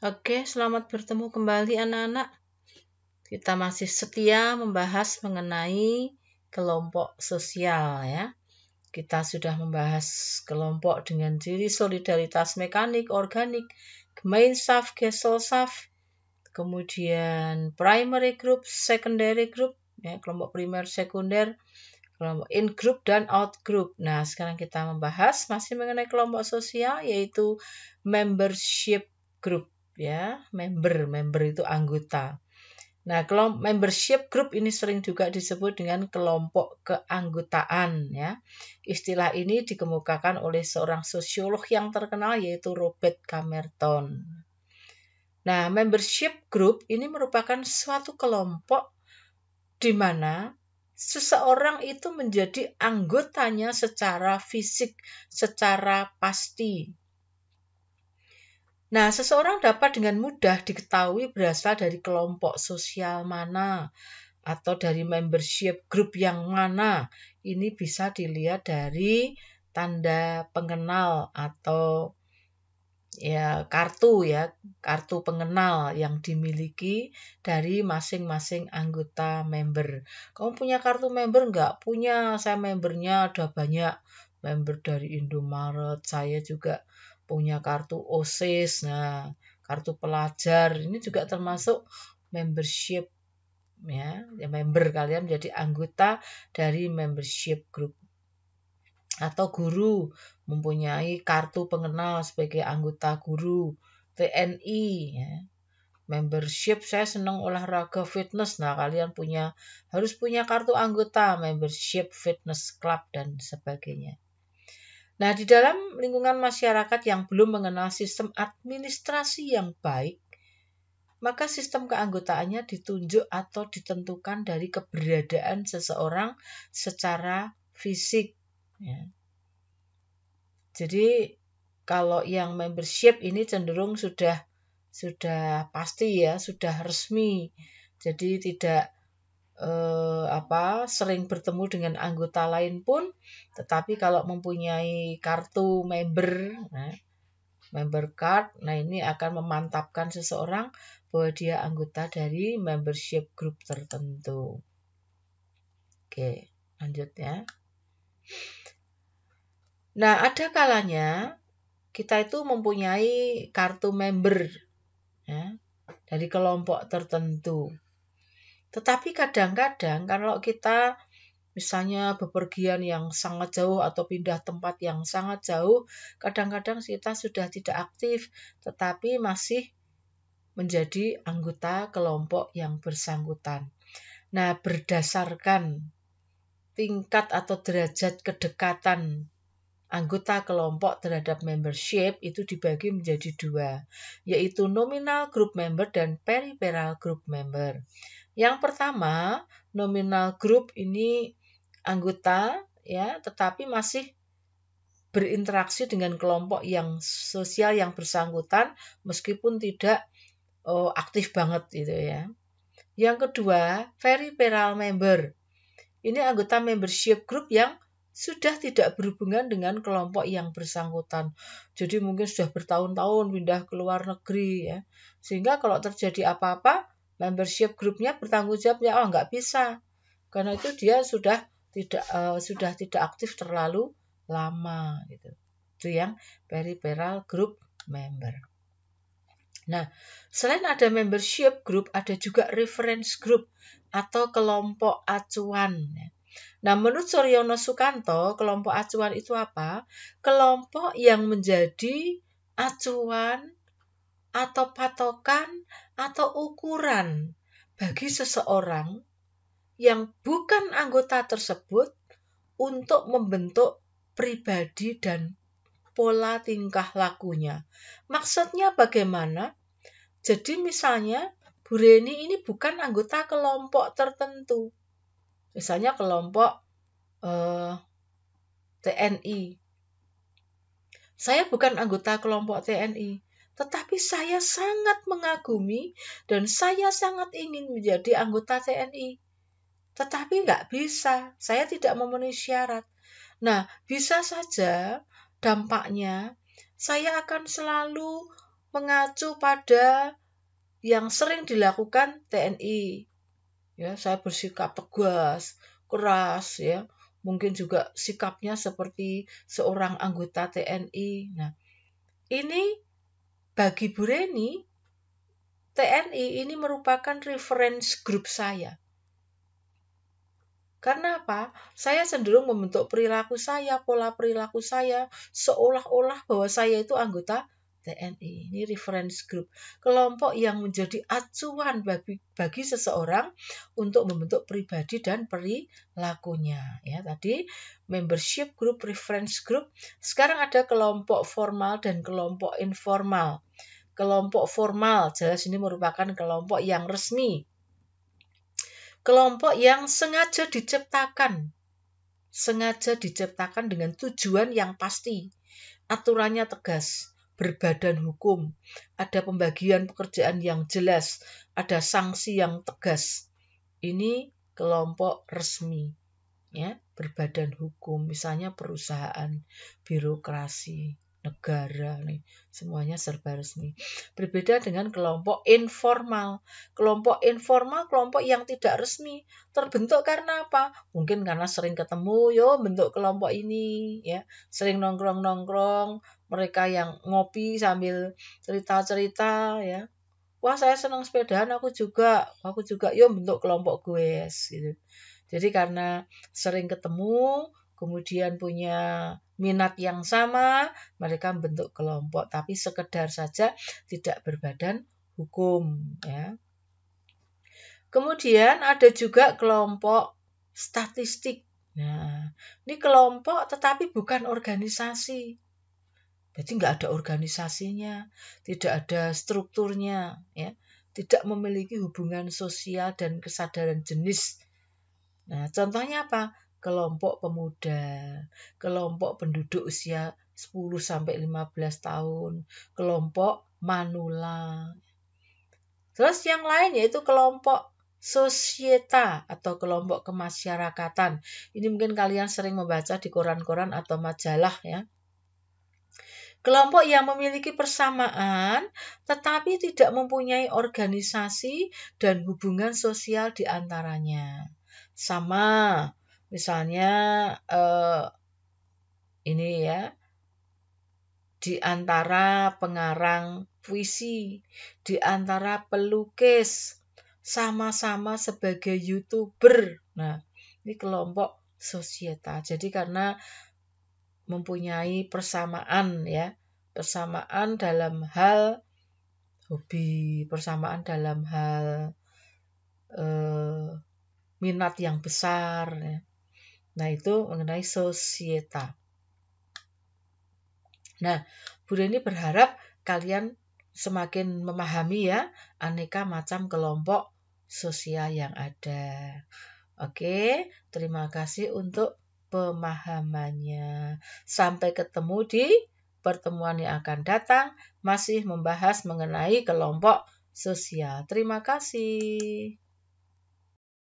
Oke, selamat bertemu kembali anak-anak. Kita masih setia membahas mengenai kelompok sosial ya. Kita sudah membahas kelompok dengan ciri solidaritas mekanik, organik, Gemeinschaft, Gesellschaft, kemudian primary group, secondary group, ya, kelompok primer, sekunder, kelompok in group dan out group. Nah, sekarang kita membahas masih mengenai kelompok sosial yaitu membership group ya. Member itu anggota. Nah, kelompok membership group ini sering juga disebut dengan kelompok keanggotaan ya. Istilah ini dikemukakan oleh seorang sosiolog yang terkenal yaitu Robert Camerton. Nah, membership group ini merupakan suatu kelompok di mana seseorang itu menjadi anggotanya secara fisik, secara pasti. Nah, seseorang dapat dengan mudah diketahui berasal dari kelompok sosial mana atau dari membership group yang mana. Ini bisa dilihat dari tanda pengenal atau kartu pengenal yang dimiliki dari masing-masing anggota member. Kamu punya kartu member enggak? Punya, saya membernya ada banyak. Member dari Indomaret, saya juga punya kartu OSIS. Nah, kartu pelajar ini juga termasuk membership ya. Member kalian menjadi anggota dari membership group. Atau guru mempunyai kartu pengenal sebagai anggota guru, TNI ya. Membership, saya senang olahraga fitness. Nah, kalian harus punya kartu anggota membership fitness club dan sebagainya. Nah, di dalam lingkungan masyarakat yang belum mengenal sistem administrasi yang baik, maka sistem keanggotaannya ditunjuk atau ditentukan dari keberadaan seseorang secara fisik ya. Jadi kalau yang membership ini cenderung sudah pasti ya, sudah resmi. Jadi tidak sering bertemu dengan anggota lain pun, tetapi kalau mempunyai kartu member card, nah ini akan memantapkan seseorang bahwa dia anggota dari membership group tertentu. Oke, lanjut ya. Nah, ada kalanya kita itu mempunyai kartu member ya, dari kelompok tertentu. Tetapi kadang-kadang kalau kita misalnya bepergian yang sangat jauh atau pindah tempat yang sangat jauh, kadang-kadang kita sudah tidak aktif, tetapi masih menjadi anggota kelompok yang bersangkutan. Nah, berdasarkan tingkat atau derajat kedekatan anggota kelompok terhadap membership itu dibagi menjadi dua, yaitu nominal group member dan peripheral group member. Yang pertama, nominal group ini anggota ya, tetapi masih berinteraksi dengan kelompok yang sosial yang bersangkutan meskipun tidak aktif banget gitu ya. Yang kedua, peripheral member. Ini anggota membership group yang sudah tidak berhubungan dengan kelompok yang bersangkutan. Jadi mungkin sudah bertahun-tahun pindah ke luar negeri ya. Sehingga kalau terjadi apa-apa, membership grupnya bertanggung jawab ya, nggak bisa. Karena itu dia sudah tidak aktif terlalu lama gitu. Itu yang peripheral group member. Nah, selain ada membership group, ada juga reference group atau kelompok acuan. Nah, menurut Suryono Sukanto, kelompok acuan itu apa? Kelompok yang menjadi acuan atau patokan atau ukuran bagi seseorang yang bukan anggota tersebut untuk membentuk pribadi dan pola tingkah lakunya. Maksudnya bagaimana? Jadi misalnya Bu Reni ini bukan anggota kelompok tertentu. Misalnya kelompok TNI. Saya bukan anggota kelompok TNI, tetapi saya sangat mengagumi dan saya sangat ingin menjadi anggota TNI. Tetapi nggak bisa, saya tidak memenuhi syarat. Nah, bisa saja dampaknya saya akan selalu mengacu pada yang sering dilakukan TNI. Ya, saya bersikap tegas, keras, ya. Mungkin juga sikapnya seperti seorang anggota TNI. Nah, ini bagi Bu Reni, TNI ini merupakan reference group saya. Karena apa? Saya cenderung membentuk perilaku saya, pola perilaku saya, seolah-olah bahwa saya itu anggota TNI. Ini reference group. Kelompok yang menjadi acuan bagi seseorang untuk membentuk pribadi dan perilakunya. Ya, tadi membership group, reference group. Sekarang ada kelompok formal dan kelompok informal. Kelompok formal, jelas ini merupakan kelompok yang resmi. Kelompok yang sengaja diciptakan dengan tujuan yang pasti, aturannya tegas, berbadan hukum, ada pembagian pekerjaan yang jelas, ada sanksi yang tegas. Ini kelompok resmi, ya, berbadan hukum, misalnya perusahaan, birokrasi, negara, nih semuanya serba resmi. Berbeda dengan kelompok informal. Kelompok informal, kelompok yang tidak resmi, terbentuk karena apa? Mungkin karena sering ketemu, bentuk kelompok ini, ya, sering nongkrong-nongkrong, mereka yang ngopi sambil cerita-cerita, ya. Wah, saya senang sepedaan, aku juga, bentuk kelompok gue, gitu. Jadi karena sering ketemu, kemudian punya minat yang sama, mereka membentuk kelompok, tapi sekedar saja tidak berbadan hukum. Ya. Kemudian ada juga kelompok statistik. Nah, ini kelompok tetapi bukan organisasi. Jadi nggak ada organisasinya, tidak ada strukturnya, ya, tidak memiliki hubungan sosial dan kesadaran jenis. Nah, contohnya apa? Kelompok pemuda, kelompok penduduk usia 10-15 tahun, kelompok manula. Terus yang lain yaitu kelompok sosieta atau kelompok kemasyarakatan. Ini mungkin kalian sering membaca di koran-koran atau majalah, ya. Kelompok yang memiliki persamaan tetapi tidak mempunyai organisasi dan hubungan sosial di antaranya. Sama, misalnya ini ya, di antara pengarang puisi, di antara pelukis, sama-sama sebagai YouTuber. Nah, ini kelompok sosieta. Jadi karena mempunyai persamaan, ya, persamaan dalam hal hobi, persamaan dalam hal minat yang besar, ya. Nah, itu mengenai sosieta. Nah, Bu Reni berharap kalian semakin memahami, ya, aneka macam kelompok sosial yang ada. Oke, terima kasih untuk pemahamannya. Sampai ketemu di pertemuan yang akan datang, masih membahas mengenai kelompok sosial. Terima kasih.